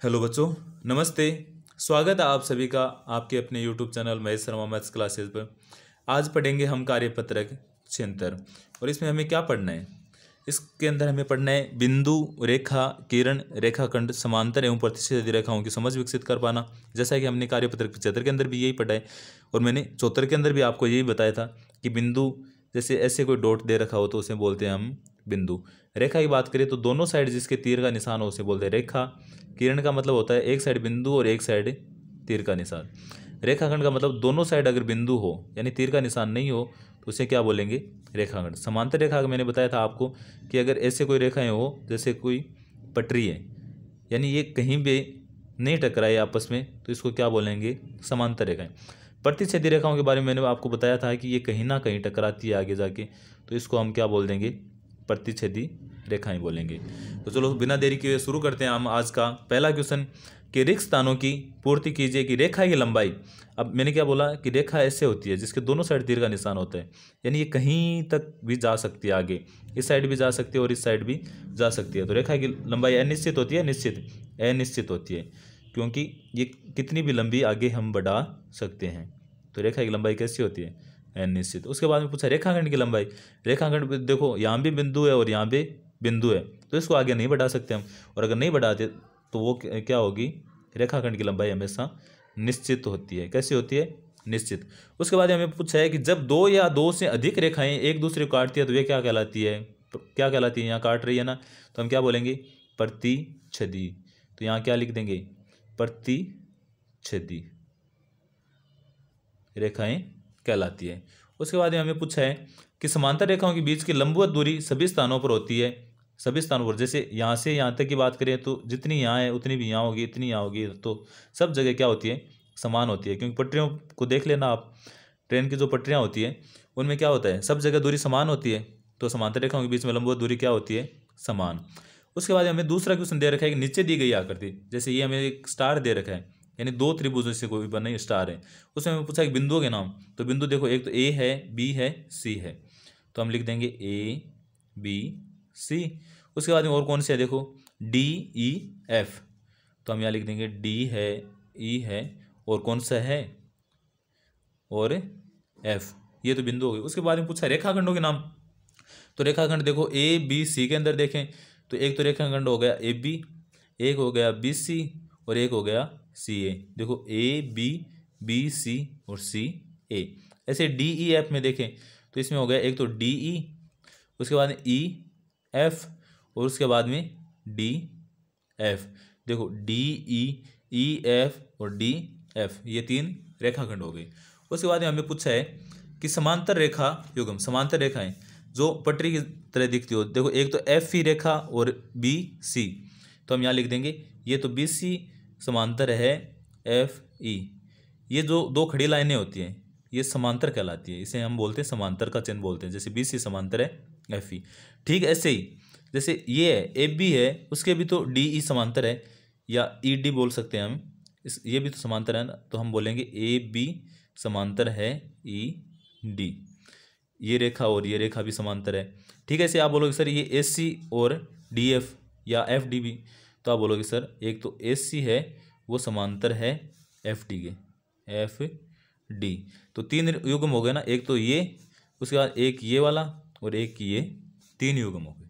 Hello बच्चों, नमस्ते। स्वागत है आप सभी का आपके अपने YouTube channel Mahesh Sharma maths classes पर। आज पढ़ेंगे हम कार्यपत्रक छिहत्तर और इसमें हमें क्या पढ़ना है। इसके अंदर हमें पढ़ना है बिंदु, रेखा, किरण, रेखाखंड, समांतर एवं प्रतिच्छेदी रेखाओं की समझ विकसित कर पाना। जैसा कि हमने कार्यपत्रक 75 के अंदर भी यही पढ़ा है और मैंने 74 के अंदर भी आपको यही बताया था कि बिंदु जैसे ऐसे कोई डॉट दे रखा हो तो उसे बोलते हैं हम बिंदु। रेखा की बात करें तो दोनों साइड जिसके तीर का निशान हो उसे बोलते हैं रेखा। किरण का मतलब होता है एक साइड बिंदु और एक साइड तीर का निशान। रेखाखंड का मतलब दोनों साइड अगर बिंदु हो यानी तीर का निशान नहीं हो तो उसे क्या बोलेंगे, रेखाखंड। समांतर रेखा का मैंने बताया था आपको कि अगर ऐसे कोई रेखाएं हो जैसे कोई पटरी है यानी ये कहीं भी नहीं टकराए आपस में तो इसको क्या बोलेंगे, समांतर रेखाएं। प्रतिच्छेदी रेखाओं के बारे में मैंने आपको बताया था कि ये कहीं ना कहीं टकराती है आगे जाके, तो इसको हम क्या बोल देंगे, प्रतिच्छेदी रेखाएं बोलेंगे। तो चलो बिना देरी किए शुरू करते हैं हम आज का पहला क्वेश्चन कि रिक्त स्थानों की पूर्ति कीजिए कि रेखा की लंबाई। अब मैंने क्या बोला कि रेखा ऐसे होती है जिसके दोनों साइड तीर का निशान होता है यानी ये कहीं तक भी जा सकती है, आगे इस साइड भी जा सकती है और इस साइड भी जा सकती है। तो रेखा की लंबाई अनिश्चित होती है, निश्चित अनिश्चित होती है क्योंकि ये कितनी भी लंबी आगे हम बढ़ा सकते हैं। तो रेखा की लंबाई कैसी होती है, अनिश्चित। उसके बाद में पूछा रेखाखंड की लंबाई। रेखाखंड पे देखो यहाँ भी बिंदु है और यहाँ भी बिंदु है तो इसको आगे नहीं बढ़ा सकते हम, और अगर नहीं बढ़ाते तो वो क्या होगी, रेखाखंड की लंबाई हमेशा निश्चित होती है। कैसी होती है, निश्चित। उसके बाद हमें पूछा है कि जब दो या दो से अधिक रेखाएं एक दूसरे को काटती है तो वे क्या कहलाती है, क्या कहलाती है, यहाँ काट रही है ना तो हम क्या बोलेंगे, प्रतिच्छेदी। तो यहाँ क्या लिख देंगे, प्रतिच्छेदी रेखाएं कहलाती है। उसके बाद हमें पूछा है कि समांतर रेखाओं के बीच की लंबवत दूरी सभी स्थानों पर होती है, सभी स्थानों पर। जैसे यहाँ से यहाँ तक की बात करें तो जितनी यहाँ है उतनी भी यहाँ होगी, इतनी यहाँ होगी, तो सब जगह क्या होती है, समान होती है। क्योंकि पटरियों को देख लेना आप, ट्रेन की जो पटरियाँ होती है उनमें क्या होता है, सब जगह दूरी समान होती है। तो समांतर रेखाओं के बीच में लंबवत दूरी क्या होती है, समान। उसके बाद हमें दूसरा क्वेश्चन दे रखा है कि नीचे दी गई आकृति, जैसे ये हमें एक स्टार दे रखा है यानी दो त्रिभुजों से कोई बना स्टार है, उसमें हमें पूछा कि बिंदुओं के नाम। तो बिंदु देखो, एक तो ए है, बी है, सी है, तो हम लिख देंगे ए बी सी। उसके बाद में और कौन से है, देखो डी ई एफ, तो हम यहाँ लिख देंगे डी है, ई है और कौन सा है, और एफ। ये तो बिंदु हो गए। उसके बाद में पूछा रेखाखंडों के नाम। तो रेखाखंड देखो ए बी सी के अंदर देखें तो एक तो रेखाखंड हो गया ए बी, एक हो गया बी सी और एक हो गया सी ए। देखो ए बी बी सी और सी ए। ऐसे डी ई एफ में देखें तो इसमें हो गया एक तो डी ई, उसके बाद में ई एफ और उसके बाद में डी एफ। देखो डी ई एफ और डी एफ, ये तीन रेखाखंड हो गए। उसके बाद में हमें पूछा है कि समांतर रेखा युग्म, समांतर रेखाएं जो पटरी की तरह दिखती हो। देखो एक तो एफ ई रेखा और बी सी, तो हम यहाँ लिख देंगे ये तो बी सी समांतर है एफ ई। ये जो दो खड़ी लाइनें होती हैं ये समांतर कहलाती है, इसे हम बोलते हैं समांतर का चिन्ह बोलते हैं। जैसे बी सी समांतर है एफ ई, ठीक ऐसे ही जैसे ये है ए बी है उसके भी तो डी ई समांतर है या ई डी बोल सकते हैं हम, इस ये भी तो समांतर है ना, तो हम बोलेंगे ए बी समांतर है ई डी। ये रेखा और ये रेखा भी समांतर है, ठीक है। ऐसे आप बोलोगे सर ये ए सी और डी एफ या एफ डी भी, तो आप बोलोगे सर एक तो ए सी है वो समांतर है एफ डी के, एफ डी। तो तीन युग्म हो गए ना, एक तो ये, उसके बाद एक ये वाला और एक ये, तीन युग्म हो गए।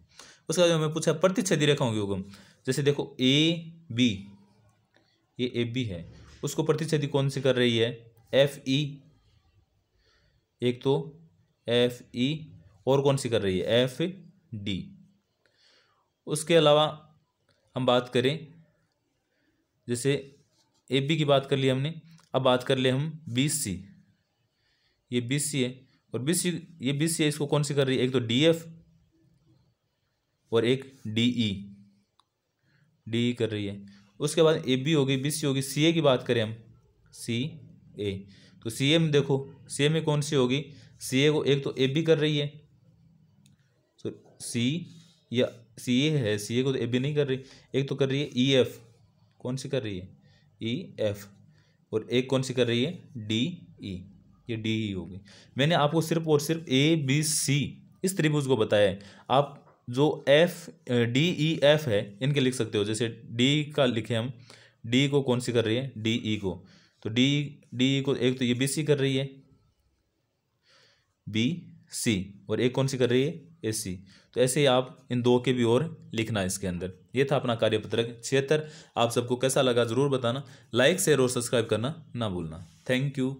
उसके बाद हमें पूछा प्रतिच्छेदी रेखाओं के युग्म। जैसे देखो ए बी, ये ए बी है उसको प्रतिच्छेदी कौन सी कर रही है, एफ ई, एक तो एफ ई और कौन सी कर रही है, एफ डी। उसके अलावा हम बात करें जैसे ए बी की बात कर ली हमने, अब बात कर ले हम बी सी। ये बी सी है और बी सी, ये बी सी है, इसको कौन सी कर रही है, एक तो डी एफ और एक डी ई कर रही है। उसके बाद ए बी होगी, बी सी होगी। सी ए की बात करें हम, सी ए, तो सी ए में देखो सी ए में कौन सी होगी, सी ए को एक तो ए बी कर रही है, तो सी या सी ए है, सी ए को तो ए बी नहीं कर रही, एक तो कर रही है ई एफ, कौन सी कर रही है, ई एफ, और एक कौन सी कर रही है, डी ई, ये डी ई होगी। मैंने आपको सिर्फ और सिर्फ ए बी सी इस त्रिभुज को बताया है। आप जो एफ डी ई एफ है इनके लिख सकते हो। जैसे डी का लिखे हम डी को कौन सी कर रही है, डी ई को, तो डी डी को एक तो ये बी सी कर रही है, बी सी, और एक कौन सी कर रही है, ए सी। तो ऐसे ही आप इन दो के भी और लिखना है इसके अंदर। ये था अपना कार्यपत्रक 76। आप सबको कैसा लगा ज़रूर बताना, लाइक शेयर और सब्सक्राइब करना ना भूलना। Thank you.